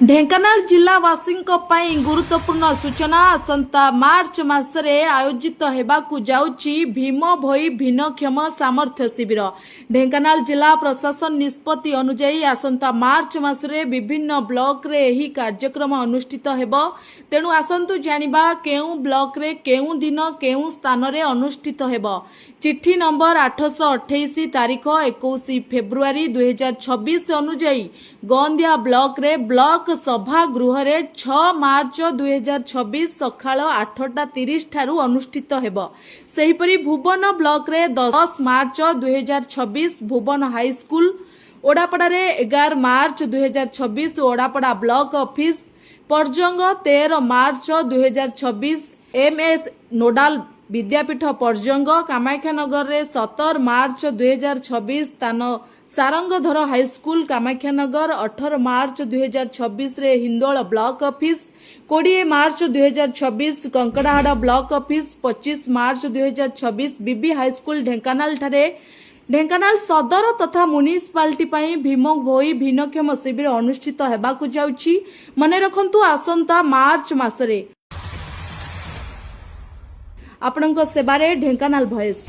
ढेंकानाल जिलावासी गुरुत्वपूर्ण सूचना आसंता मार्च मासरे आयोजित हेबाकु जाउछि भीम भोई भिन्नक्षम सामर्थ्य शिविर। ढेंकानाल जिला प्रशासन निष्पत्ति अनुଯାयी आसंता मार्च मासरे विभिन्न ब्लॉक रे एही कार्यक्रम अनुष्ठित हेबो। तेणु आसंतु जानिबा केउ ब्लॉक रे केउ दिन केउ स्थान रे अनुष्ठित हेबो। चिट्ठी नंबर 828 तारीख 21 फेब्रुआरी 2026 अनुଯାयी गोंदिया ब्लॉक रे ब्लॉक सभा गृह रे 6 मार्च 2026 सकाळ 8:30 ठारू अनुष्ठित हेबो। सेहिपरि भुवन ब्लॉक रे 10 मार्च 2026 भुवन हाई स्कूल, ओडापड़ा रे 11 मार्च 2026 ओडापड़ा ब्लॉक ऑफिस, परजंग 13 मार्च 2026 एमएस नोडाल विद्यापीठ परजंग, कामाख्यानगर रे 17 मार्च 2026 स्थान सारंगधर हाईस्कूल कामाख्यानगर, 18 मार्च 2026 रे हिंदोल ब्लॉक ऑफिस, 20 मार्च 2026 कंकड़ाहाड़ ब्लॉक ऑफिस, 25 मार्च 2026 बीबी हाईस्कूल ढेंकानाल ठारे ढेंकानाल सदर तथा म्युनिसिपालिटी पई भीम भोई भिन्नक्षम शिविर अनुष्ठित हेबाकु जाउछि। मने रखंतु आसंता मार्च मासरे आपणक सेवारे ढेंकानाल भॉइस।